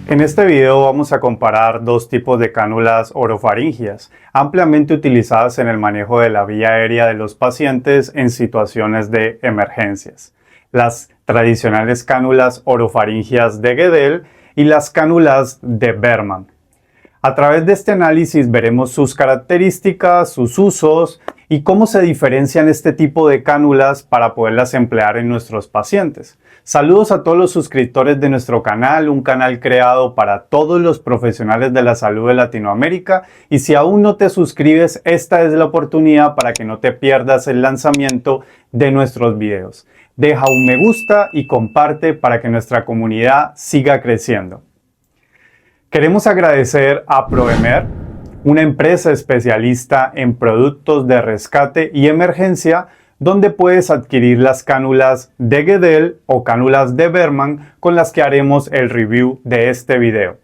En este video vamos a comparar dos tipos de cánulas orofaringias, ampliamente utilizadas en el manejo de la vía aérea de los pacientes en situaciones de emergencias. Las tradicionales cánulas orofaringias de Guedel y las cánulas de Berman. A través de este análisis veremos sus características, sus usos y cómo se diferencian este tipo de cánulas para poderlas emplear en nuestros pacientes. Saludos a todos los suscriptores de nuestro canal, un canal creado para todos los profesionales de la salud de Latinoamérica, y si aún no te suscribes, esta es la oportunidad para que no te pierdas el lanzamiento de nuestros videos. Deja un me gusta y comparte para que nuestra comunidad siga creciendo. Queremos agradecer a Proemer, una empresa especialista en productos de rescate y emergencia, donde puedes adquirir las cánulas de Guedel o cánulas de Berman con las que haremos el review de este video.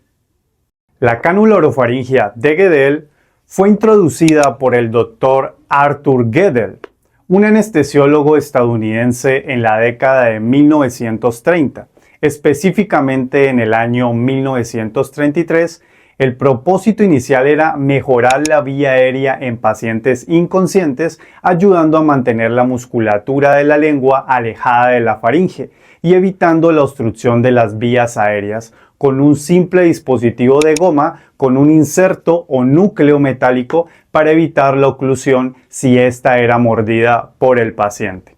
La cánula orofaringia de Guedel fue introducida por el Dr. Arthur Guedel, un anestesiólogo estadounidense en la década de 1930. Específicamente en el año 1933, el propósito inicial era mejorar la vía aérea en pacientes inconscientes, ayudando a mantener la musculatura de la lengua alejada de la faringe y evitando la obstrucción de las vías aéreas con un simple dispositivo de goma con un inserto o núcleo metálico para evitar la oclusión si ésta era mordida por el paciente.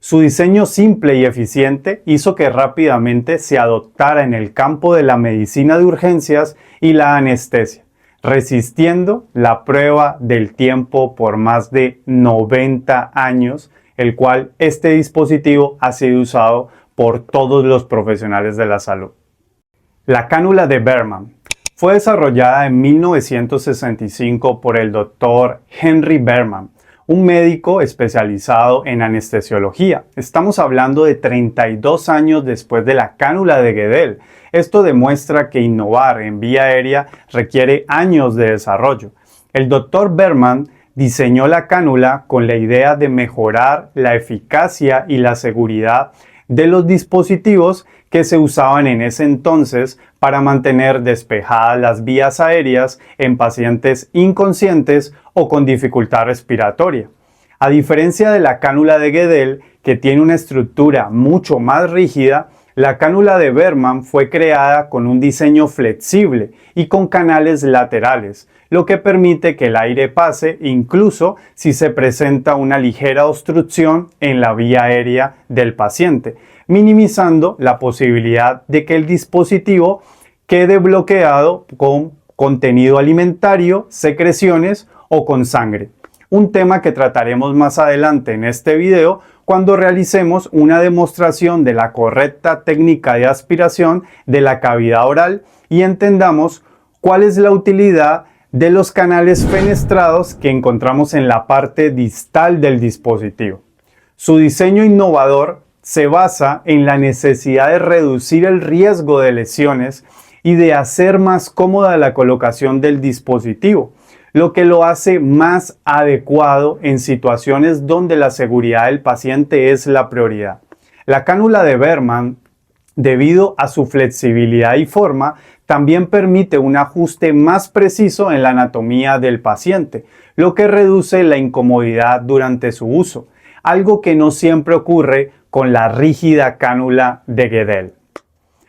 Su diseño simple y eficiente hizo que rápidamente se adoptara en el campo de la medicina de urgencias y la anestesia, resistiendo la prueba del tiempo por más de 90 años, el cual este dispositivo ha sido usado por todos los profesionales de la salud. La cánula de Berman fue desarrollada en 1965 por el Dr. Henry Berman, un médico especializado en anestesiología. Estamos hablando de 32 años después de la cánula de Guedel. Esto demuestra que innovar en vía aérea requiere años de desarrollo. El Dr. Berman diseñó la cánula con la idea de mejorar la eficacia y la seguridad de los dispositivos que se usaban en ese entonces para mantener despejadas las vías aéreas en pacientes inconscientes o con dificultad respiratoria. A diferencia de la cánula de Guedel, que tiene una estructura mucho más rígida, la cánula de Berman fue creada con un diseño flexible y con canales laterales, lo que permite que el aire pase incluso si se presenta una ligera obstrucción en la vía aérea del paciente, minimizando la posibilidad de que el dispositivo quede bloqueado con contenido alimentario, secreciones o con sangre. Un tema que trataremos más adelante en este video cuando realicemos una demostración de la correcta técnica de aspiración de la cavidad oral y entendamos cuál es la utilidad de los canales fenestrados que encontramos en la parte distal del dispositivo. Su diseño innovador se basa en la necesidad de reducir el riesgo de lesiones y de hacer más cómoda la colocación del dispositivo, lo que lo hace más adecuado en situaciones donde la seguridad del paciente es la prioridad. La cánula de Berman, debido a su flexibilidad y forma, también permite un ajuste más preciso en la anatomía del paciente, lo que reduce la incomodidad durante su uso, algo que no siempre ocurre con la rígida cánula de Guedel.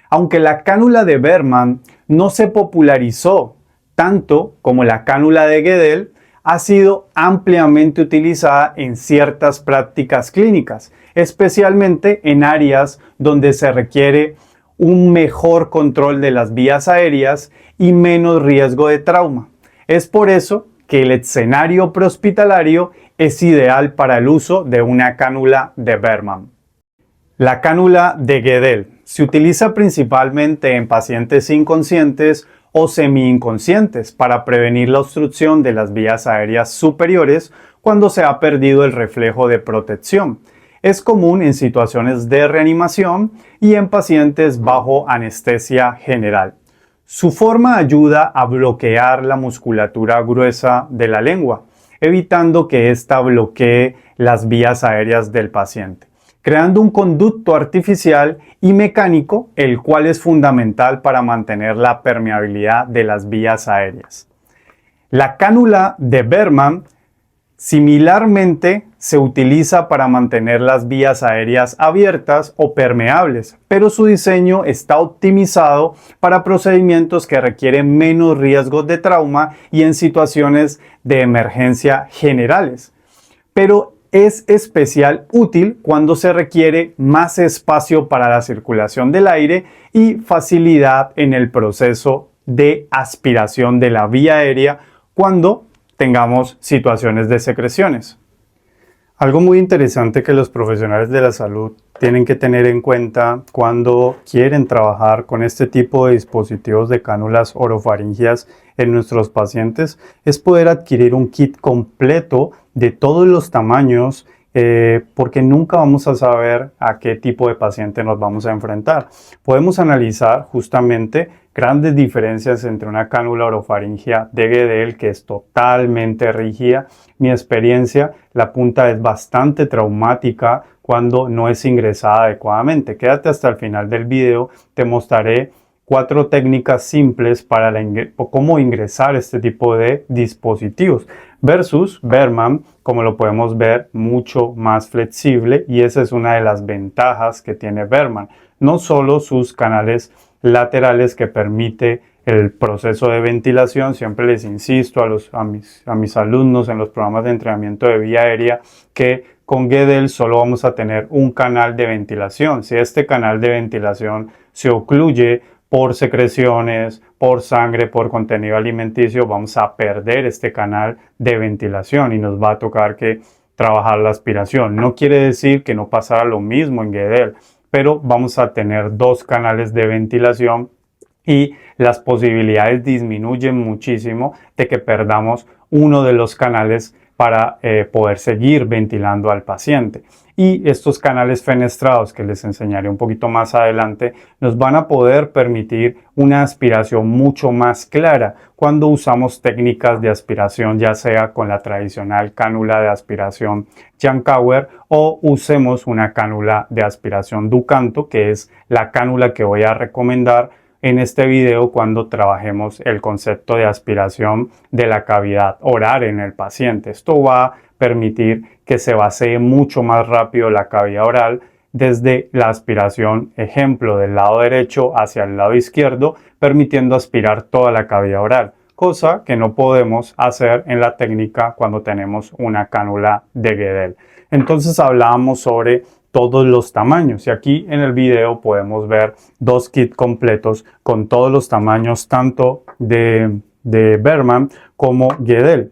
Aunque la cánula de Berman no se popularizó tanto como la cánula de Guedel, ha sido ampliamente utilizada en ciertas prácticas clínicas, especialmente en áreas donde se requiere un mejor control de las vías aéreas y menos riesgo de trauma. Es por eso que el escenario prehospitalario es ideal para el uso de una cánula de Berman. La cánula de Guedel se utiliza principalmente en pacientes inconscientes o semi-inconscientes para prevenir la obstrucción de las vías aéreas superiores cuando se ha perdido el reflejo de protección. Es común en situaciones de reanimación y en pacientes bajo anestesia general. Su forma ayuda a bloquear la musculatura gruesa de la lengua, evitando que ésta bloquee las vías aéreas del paciente. creando un conducto artificial y mecánico, el cual es fundamental para mantener la permeabilidad de las vías aéreas. La cánula de Berman similarmente se utiliza para mantener las vías aéreas abiertas o permeables, pero su diseño está optimizado para procedimientos que requieren menos riesgos de trauma y en situaciones de emergencia generales. Pero es especial útil cuando se requiere más espacio para la circulación del aire y facilidad en el proceso de aspiración de la vía aérea cuando tengamos situaciones de secreciones. Algo muy interesante que los profesionales de la salud tienen que tener en cuenta cuando quieren trabajar con este tipo de dispositivos de cánulas orofaringias en nuestros pacientes es poder adquirir un kit completo de todos los tamaños, porque nunca vamos a saber a qué tipo de paciente nos vamos a enfrentar. Podemos analizar justamente grandes diferencias entre una cánula orofaringia de Guedel, que es totalmente rígida. Mi experiencia, la punta es bastante traumática cuando no es ingresada adecuadamente. Quédate hasta el final del video, te mostraré 4 técnicas simples para cómo ingresar este tipo de dispositivos versus Berman, como lo podemos ver, mucho más flexible, y esa es una de las ventajas que tiene Berman. No solo sus canales laterales que permite el proceso de ventilación, siempre les insisto a mis alumnos en los programas de entrenamiento de vía aérea que con Guedel solo vamos a tener un canal de ventilación. Si este canal de ventilación se ocluye por secreciones, por sangre, por contenido alimenticio, vamos a perder este canal de ventilación y nos va a tocar que trabajar la aspiración. No quiere decir que no pasará lo mismo en Guedel, pero vamos a tener 2 canales de ventilación y las posibilidades disminuyen muchísimo de que perdamos uno de los canales para poder seguir ventilando al paciente. Y estos canales fenestrados, que les enseñaré un poquito más adelante, nos van a poder permitir una aspiración mucho más clara cuando usamos técnicas de aspiración, ya sea con la tradicional cánula de aspiración Jankauer o usemos una cánula de aspiración Ducanto, que es la cánula que voy a recomendar en este video cuando trabajemos el concepto de aspiración de la cavidad oral en el paciente. Esto va a permitir que se vacíe mucho más rápido la cavidad oral desde la aspiración, ejemplo, del lado derecho hacia el lado izquierdo, permitiendo aspirar toda la cavidad oral, cosa que no podemos hacer en la técnica cuando tenemos una cánula de Guedel. Entonces hablábamos sobre todos los tamaños y aquí en el video podemos ver 2 kits completos con todos los tamaños tanto de Berman como Guedel.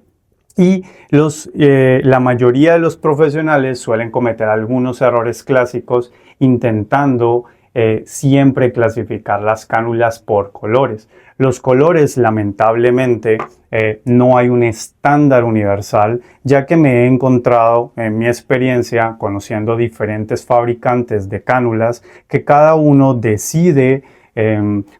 Y la mayoría de los profesionales suelen cometer algunos errores clásicos intentando siempre clasificar las cánulas por colores. Los colores, lamentablemente, no hay un estándar universal, ya que me he encontrado en mi experiencia conociendo diferentes fabricantes de cánulas que cada uno decide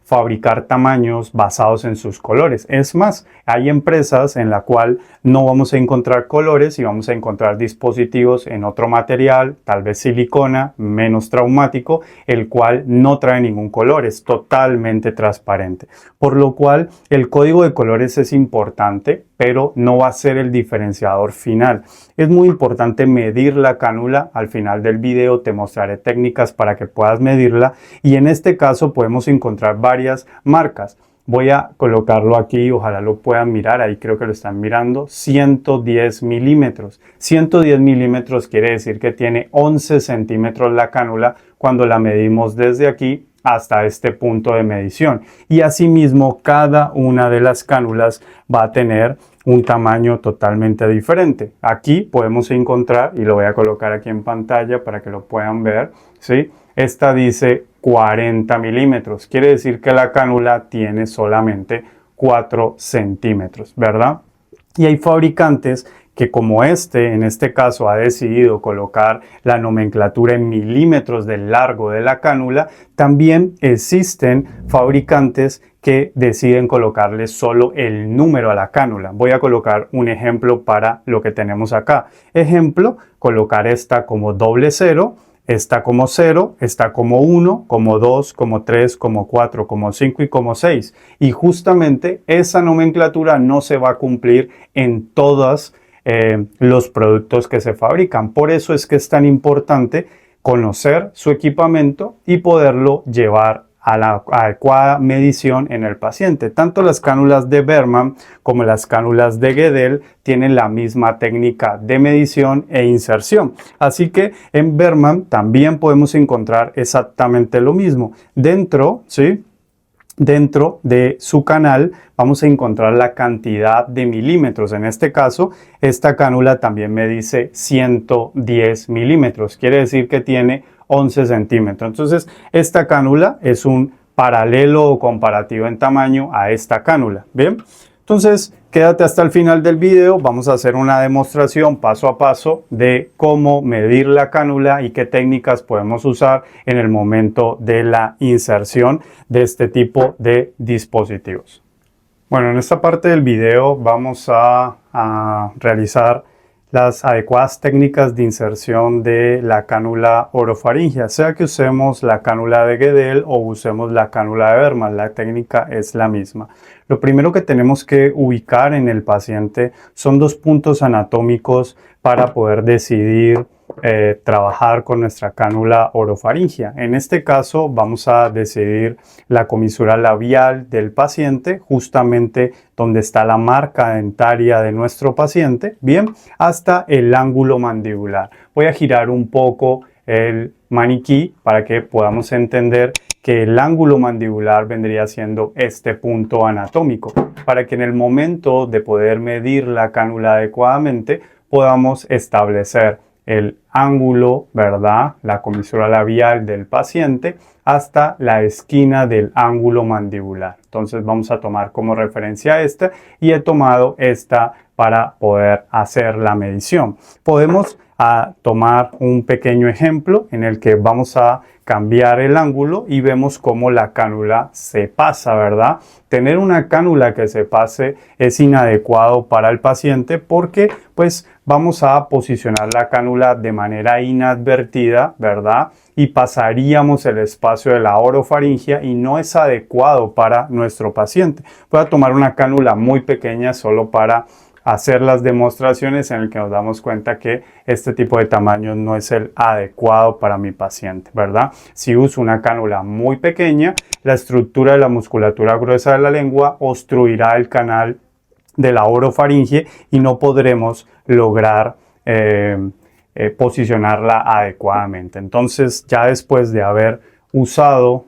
fabricar tamaños basados en sus colores. Es más, hay empresas en la cual no vamos a encontrar colores y vamos a encontrar dispositivos en otro material, tal vez silicona, menos traumático, el cual no trae ningún color, es totalmente transparente. Por lo cual, el código de colores es importante, pero no va a ser el diferenciador final. Es muy importante medir la cánula. Al final del video te mostraré técnicas para que puedas medirla y en este caso podemos encontrar varias marcas. Voy a colocarlo aquí, ojalá lo puedan mirar, ahí creo que lo están mirando, 110 milímetros. 110 milímetros quiere decir que tiene 11 centímetros la cánula cuando la medimos desde aquí hasta este punto de medición. Y asimismo, cada una de las cánulas va a tener un tamaño totalmente diferente. Aquí podemos encontrar, y lo voy a colocar aquí en pantalla para que lo puedan ver, ¿sí? Esta dice 40 milímetros. Quiere decir que la cánula tiene solamente 4 centímetros, ¿verdad? Y hay fabricantes que como en este caso ha decidido colocar la nomenclatura en milímetros del largo de la cánula, también existen fabricantes que deciden colocarle solo el número a la cánula. Voy a colocar un ejemplo para lo que tenemos acá. Ejemplo, colocar esta como 00, está como 0, está como 1, como 2, como 3, como 4, como 5 y como 6. Y justamente esa nomenclatura no se va a cumplir en todos los productos que se fabrican. Por eso es que es tan importante conocer su equipamiento y poderlo llevar a la adecuada medición en el paciente. Tanto las cánulas de Berman como las cánulas de Guedel tienen la misma técnica de medición e inserción. Así que en Berman también podemos encontrar exactamente lo mismo. Dentro de su canal vamos a encontrar la cantidad de milímetros. En este caso, esta cánula también me dice 110 milímetros. Quiere decir que tiene 11 centímetros. Entonces, esta cánula es un paralelo o comparativo en tamaño a esta cánula. Bien, entonces quédate hasta el final del video. Vamos a hacer una demostración paso a paso de cómo medir la cánula y qué técnicas podemos usar en el momento de la inserción de este tipo de dispositivos. Bueno, en esta parte del video vamos a realizar las adecuadas técnicas de inserción de la cánula orofaringea, sea que usemos la cánula de Guedel o usemos la cánula de Berman, la técnica es la misma. Lo primero que tenemos que ubicar en el paciente son dos puntos anatómicos para poder decidir trabajar con nuestra cánula orofaringea. En este caso vamos a decidir la comisura labial del paciente, justamente donde está la marca dentaria de nuestro paciente, bien, hasta el ángulo mandibular. Voy a girar un poco el maniquí para que podamos entender que el ángulo mandibular vendría siendo este punto anatómico, para que en el momento de poder medir la cánula adecuadamente podamos establecer el ángulo, ¿verdad? La comisura labial del paciente hasta la esquina del ángulo mandibular. Entonces vamos a tomar como referencia esta y he tomado esta para poder hacer la medición. Podemos tomar un pequeño ejemplo en el que vamos a cambiar el ángulo y vemos cómo la cánula se pasa, ¿verdad? Tener una cánula que se pase es inadecuado para el paciente porque pues vamos a posicionar la cánula de manera inadvertida, ¿verdad? Y pasaríamos el espacio de la orofaringea y no es adecuado para nuestro paciente. Voy a tomar una cánula muy pequeña solo para hacer las demostraciones en el que nos damos cuenta que este tipo de tamaño no es el adecuado para mi paciente, ¿verdad? Si uso una cánula muy pequeña, la estructura de la musculatura gruesa de la lengua obstruirá el canal de la orofaringe y no podremos lograr posicionarla adecuadamente. Entonces, ya después de haber usado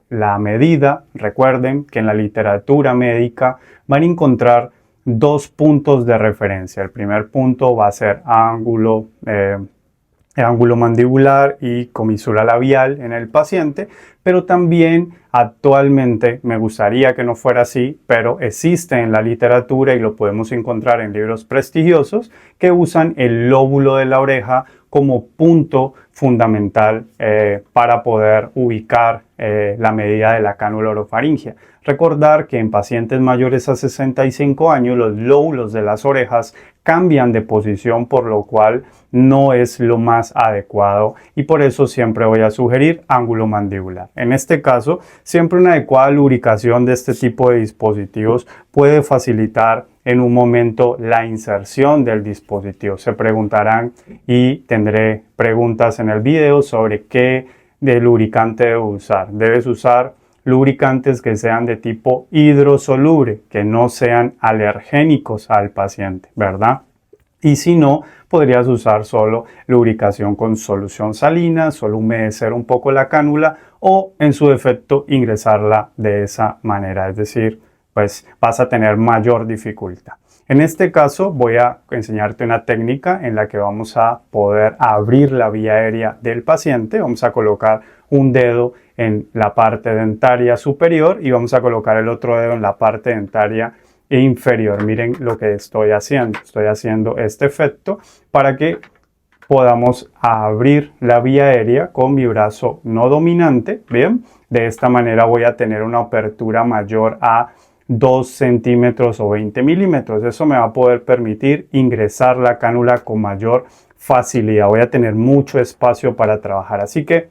la medida, recuerden que en la literatura médica van a encontrar dos puntos de referencia. El primer punto va a ser ángulo mandibular y comisura labial en el paciente, pero también actualmente me gustaría que no fuera así, pero existe en la literatura y lo podemos encontrar en libros prestigiosos que usan el lóbulo de la oreja como punto fundamental para poder ubicar la medida de la cánula orofaringea. Recordar que en pacientes mayores a 65 años los lóbulos de las orejas cambian de posición, por lo cual no es lo más adecuado y por eso siempre voy a sugerir ángulo mandibular. En este caso, siempre una adecuada lubricación de este tipo de dispositivos puede facilitar en un momento la inserción del dispositivo. Se preguntarán y tendré preguntas en el video sobre qué de lubricante debo usar. Debes usar lubricantes que sean de tipo hidrosoluble, que no sean alergénicos al paciente, ¿verdad? Y si no, podrías usar solo lubricación con solución salina, solo humedecer un poco la cánula o en su defecto ingresarla de esa manera, es decir, pues vas a tener mayor dificultad. En este caso voy a enseñarte una técnica en la que vamos a poder abrir la vía aérea del paciente. Vamos a colocar un dedo en la parte dentaria superior y vamos a colocar el otro dedo en la parte dentaria inferior. Miren lo que estoy haciendo. Estoy haciendo este efecto para que podamos abrir la vía aérea con mi brazo no dominante. Bien, de esta manera voy a tener una apertura mayor a 2 centímetros o 20 milímetros. Eso me va a poder permitir ingresar la cánula con mayor facilidad, voy a tener mucho espacio para trabajar. Así que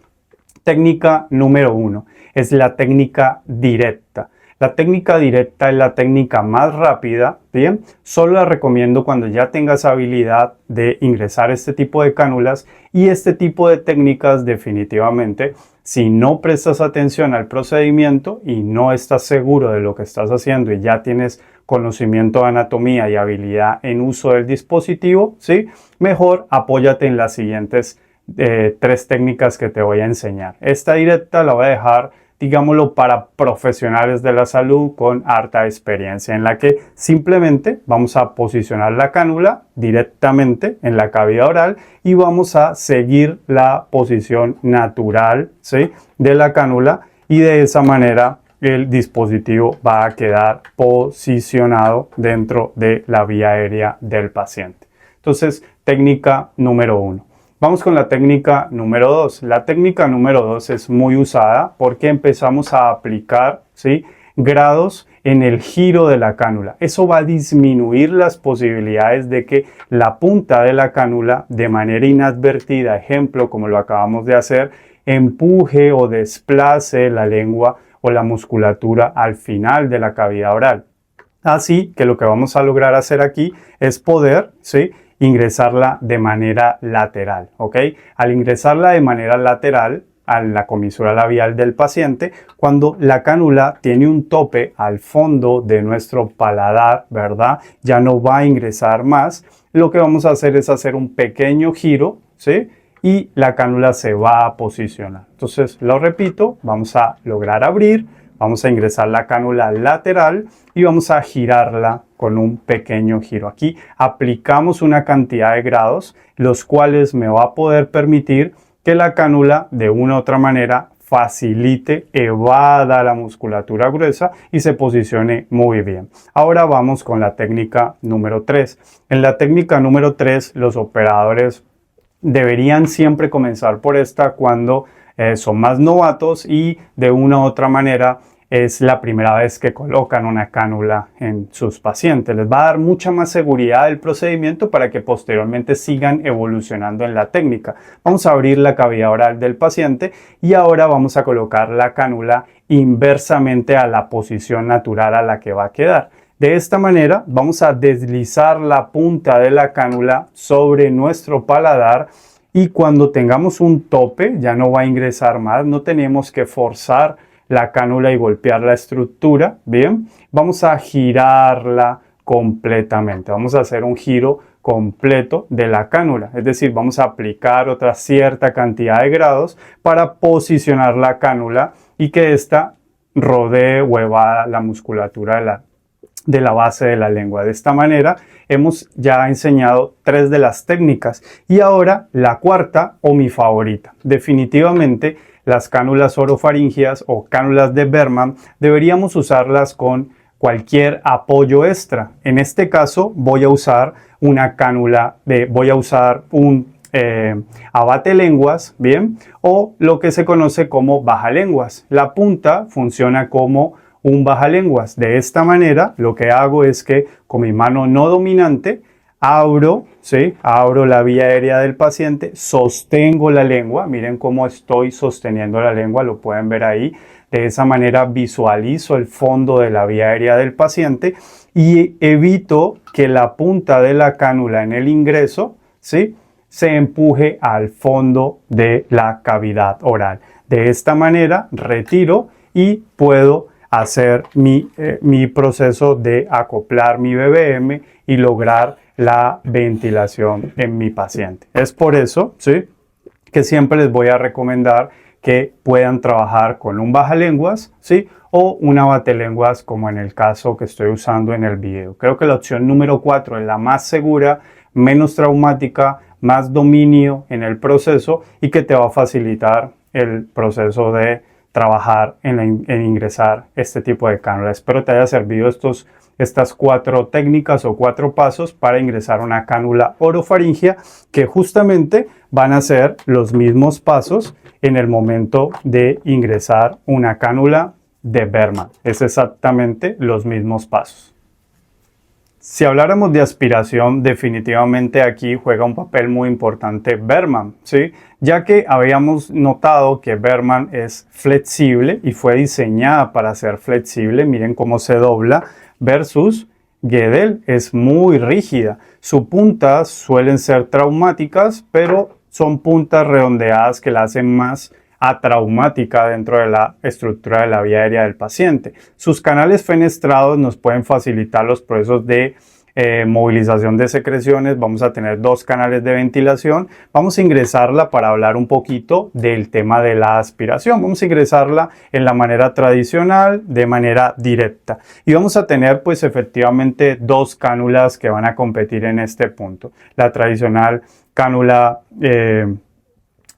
técnica número 1 es la técnica directa. La técnica directa es la técnica más rápida, ¿bien? Solo la recomiendo cuando ya tengas habilidad de ingresar este tipo de cánulas, y este tipo de técnicas definitivamente, si no prestas atención al procedimiento y no estás seguro de lo que estás haciendo y ya tienes conocimiento de anatomía y habilidad en uso del dispositivo, ¿sí? Mejor apóyate en las siguientes 3 técnicas que te voy a enseñar. Esta directa la voy a dejar, digámoslo, para profesionales de la salud con harta experiencia, en la que simplemente vamos a posicionar la cánula directamente en la cavidad oral y vamos a seguir la posición natural, ¿sí?, de la cánula, y de esa manera el dispositivo va a quedar posicionado dentro de la vía aérea del paciente. Entonces, técnica número 1. Vamos con la técnica número 2. La técnica número 2 es muy usada porque empezamos a aplicar, ¿sí?, grados en el giro de la cánula. Eso va a disminuir las posibilidades de que la punta de la cánula, de manera inadvertida, ejemplo como lo acabamos de hacer, empuje o desplace la lengua o la musculatura al final de la cavidad oral. Así que lo que vamos a lograr hacer aquí es poder, ¿sí?, ingresarla de manera lateral, ¿ok? Al ingresarla de manera lateral a la comisura labial del paciente, cuando la cánula tiene un tope al fondo de nuestro paladar, ¿verdad?, ya no va a ingresar más. Lo que vamos a hacer es hacer un pequeño giro, ¿sí?, y la cánula se va a posicionar. Entonces, lo repito, vamos a lograr abrir, vamos a ingresar la cánula lateral y vamos a girarla con un pequeño giro. Aquí aplicamos una cantidad de grados, los cuales me va a poder permitir que la cánula de una u otra manera facilite, evada la musculatura gruesa y se posicione muy bien. Ahora vamos con la técnica número 3. En la técnica número 3, los operadores deberían siempre comenzar por esta cuando son más novatos y de una u otra manera es la primera vez que colocan una cánula en sus pacientes. Les va a dar mucha más seguridad del procedimiento para que posteriormente sigan evolucionando en la técnica. Vamos a abrir la cavidad oral del paciente y ahora vamos a colocar la cánula inversamente a la posición natural a la que va a quedar. De esta manera vamos a deslizar la punta de la cánula sobre nuestro paladar y cuando tengamos un tope ya no va a ingresar más, no tenemos que forzar la cánula y golpear la estructura, ¿bien? Vamos a girarla completamente, vamos a hacer un giro completo de la cánula, es decir, vamos a aplicar otra cierta cantidad de grados para posicionar la cánula y que ésta rodee o evada la musculatura de la base de la lengua. De esta manera hemos ya enseñado 3 de las técnicas y ahora la cuarta, o mi favorita. Definitivamente las cánulas orofaringias o cánulas de Berman deberíamos usarlas con cualquier apoyo extra. En este caso voy a usar una cánula voy a usar un abate-lenguas, ¿bien? O lo que se conoce como baja-lenguas. La punta funciona como un baja-lenguas. De esta manera lo que hago es que con mi mano no dominante abro, ¿sí?, abro la vía aérea del paciente, sostengo la lengua, miren cómo estoy sosteniendo la lengua, lo pueden ver ahí. De esa manera visualizo el fondo de la vía aérea del paciente y evito que la punta de la cánula en el ingreso, ¿sí?, se empuje al fondo de la cavidad oral. De esta manera retiro y puedo hacer mi proceso de acoplar mi BBM y lograr la ventilación en mi paciente. Es por eso, ¿sí?, que siempre les voy a recomendar que puedan trabajar con un baja-lenguas, ¿sí?, o un abate-lenguas como en el caso que estoy usando en el video. Creo que la opción número 4 es la más segura, menos traumática, más dominio en el proceso y que te va a facilitar el proceso de trabajar en ingresar este tipo de cánula. Espero te haya servido estas 4 técnicas o 4 pasos para ingresar una cánula orofaringia, que justamente van a ser los mismos pasos en el momento de ingresar una cánula de Berman. Es exactamente los mismos pasos. Si habláramos de aspiración, definitivamente aquí juega un papel muy importante Bergman, ¿sí? Ya que habíamos notado que Bergman es flexible y fue diseñada para ser flexible, miren cómo se dobla, versus Gödel es muy rígida. Sus puntas suelen ser traumáticas, pero son puntas redondeadas que la hacen más atraumática dentro de la estructura de la vía aérea del paciente. Sus canales fenestrados nos pueden facilitar los procesos de movilización de secreciones. Vamos a tener dos canales de ventilación. Vamos a ingresarla para hablar un poquito del tema de la aspiración. Vamos a ingresarla en la manera tradicional, de manera directa. Y vamos a tener pues efectivamente dos cánulas que van a competir en este punto. La tradicional cánula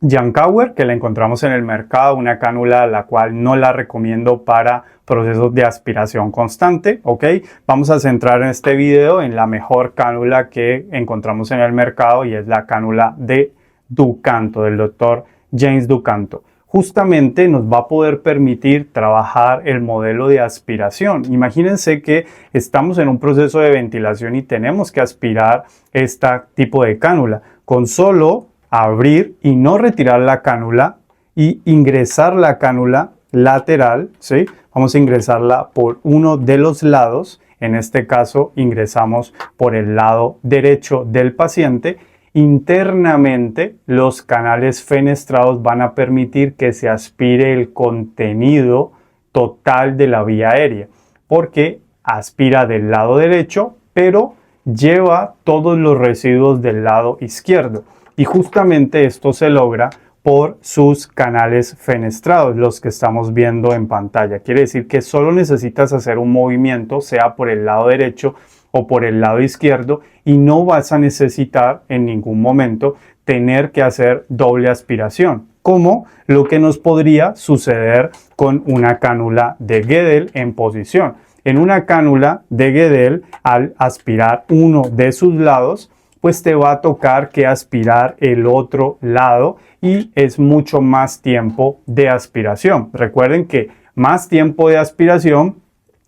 Jankauer, que la encontramos en el mercado, una cánula la cual no la recomiendo para procesos de aspiración constante, ¿ok? Vamos a centrar en este video en la mejor cánula que encontramos en el mercado y es la cánula de Ducanto, del doctor James Ducanto. Justamente nos va a poder permitir trabajar el modelo de aspiración. Imagínense que estamos en un proceso de ventilación y tenemos que aspirar este tipo de cánula. Con solo abrir y no retirar la cánula y ingresar la cánula lateral, ¿sí? Vamos a ingresarla por uno de los lados. En este caso ingresamos por el lado derecho del paciente. Internamente los canales fenestrados van a permitir que se aspire el contenido total de la vía aérea, porque aspira del lado derecho, pero lleva todos los residuos del lado izquierdo. Y justamente esto se logra por sus canales fenestrados, los que estamos viendo en pantalla. Quiere decir que solo necesitas hacer un movimiento, sea por el lado derecho o por el lado izquierdo, y no vas a necesitar en ningún momento tener que hacer doble aspiración, como lo que nos podría suceder con una cánula de Gödel en posición. En una cánula de Gödel, al aspirar uno de sus lados, pues te va a tocar que aspirar el otro lado y es mucho más tiempo de aspiración. Recuerden que más tiempo de aspiración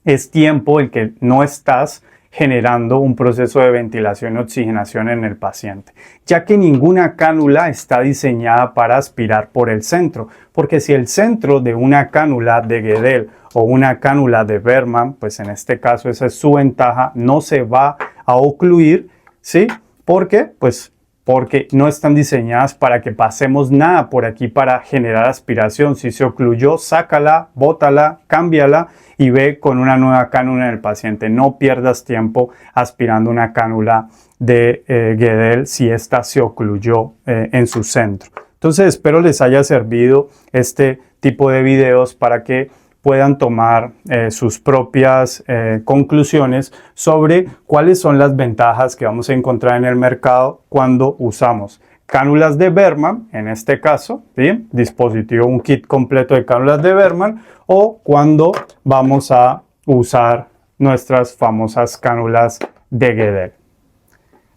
es tiempo en que no estás generando un proceso de ventilación y oxigenación en el paciente, ya que ninguna cánula está diseñada para aspirar por el centro, porque si el centro de una cánula de Gödel o una cánula de Bergman, pues en este caso esa es su ventaja, no se va a ocluir, ¿sí? ¿Por qué? Pues porque no están diseñadas para que pasemos nada por aquí para generar aspiración. Si se ocluyó, sácala, bótala, cámbiala y ve con una nueva cánula en el paciente. No pierdas tiempo aspirando una cánula de Gödel si ésta se ocluyó en su centro. Entonces espero les haya servido este tipo de videos para que puedan tomar sus propias conclusiones sobre cuáles son las ventajas que vamos a encontrar en el mercado cuando usamos cánulas de Bergman, en este caso, ¿sí? Dispositivo, un kit completo de cánulas de Bergman, o cuando vamos a usar nuestras famosas cánulas de Gödel.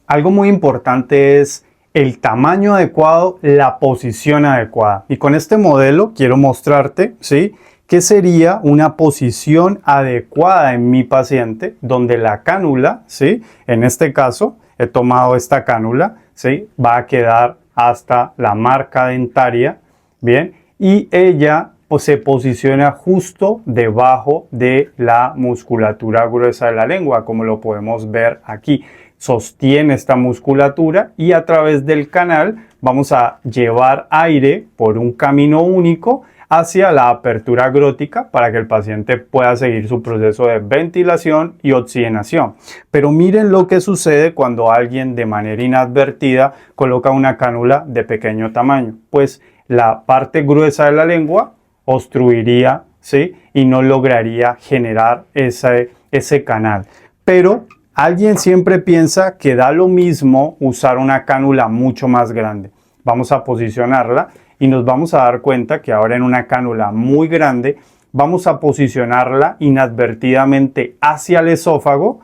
Algo muy importante es el tamaño adecuado, la posición adecuada. Y con este modelo quiero mostrarte, ¿sí?, ¿qué sería una posición adecuada en mi paciente donde la cánula, ¿sí? En este caso, he tomado esta cánula, ¿sí? Va a quedar hasta la marca dentaria, ¿bien? Y ella pues, se posiciona justo debajo de la musculatura gruesa de la lengua, como lo podemos ver aquí. Sostiene esta musculatura y a través del canal vamos a llevar aire por un camino único hacia la apertura glótica para que el paciente pueda seguir su proceso de ventilación y oxigenación. Pero miren lo que sucede cuando alguien de manera inadvertida coloca una cánula de pequeño tamaño. Pues la parte gruesa de la lengua obstruiría, ¿sí? Y no lograría generar ese canal. Pero alguien siempre piensa que da lo mismo usar una cánula mucho más grande. Vamos a posicionarla y nos vamos a dar cuenta que ahora en una cánula muy grande vamos a posicionarla inadvertidamente hacia el esófago,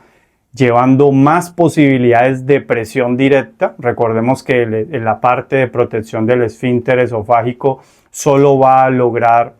llevando más posibilidades de presión directa. Recordemos que la parte de protección del esfínter esofágico solo va a lograr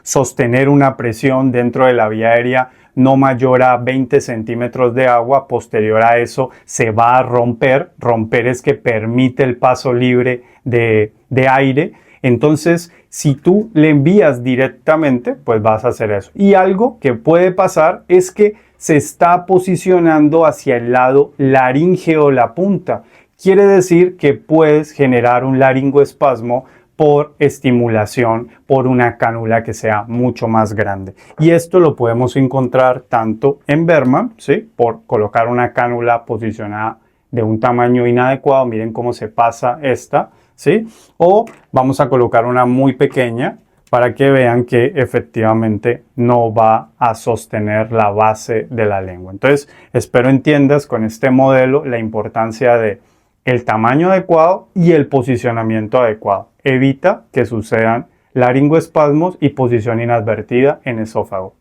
sostener una presión dentro de la vía aérea no mayor a 20 centímetros de agua. Posterior a eso se va a romper. Romper es que permite el paso libre de aire. Entonces, si tú le envías directamente, pues vas a hacer eso. Y algo que puede pasar es que se está posicionando hacia el lado laríngeo la punta. Quiere decir que puedes generar un laringoespasmo por estimulación por una cánula que sea mucho más grande. Y esto lo podemos encontrar tanto en Berman, ¿sí? Por colocar una cánula posicionada de un tamaño inadecuado. Miren cómo se pasa esta, ¿sí? O vamos a colocar una muy pequeña para que vean que efectivamente no va a sostener la base de la lengua. Entonces, espero entiendas con este modelo la importancia de el tamaño adecuado y el posicionamiento adecuado. Evita que sucedan laringoespasmos y posición inadvertida en esófago.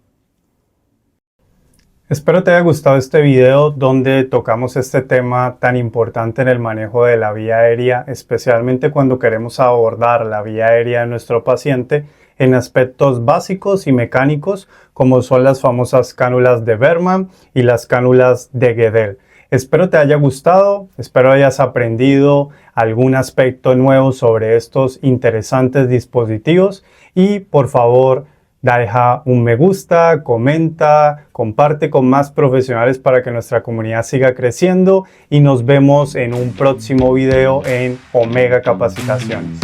Espero te haya gustado este video donde tocamos este tema tan importante en el manejo de la vía aérea, especialmente cuando queremos abordar la vía aérea de nuestro paciente en aspectos básicos y mecánicos como son las famosas cánulas de Berman y las cánulas de Guedel. Espero te haya gustado, espero hayas aprendido algún aspecto nuevo sobre estos interesantes dispositivos y por favor deja un me gusta, comenta, comparte con más profesionales para que nuestra comunidad siga creciendo y nos vemos en un próximo video en Omega Capacitaciones.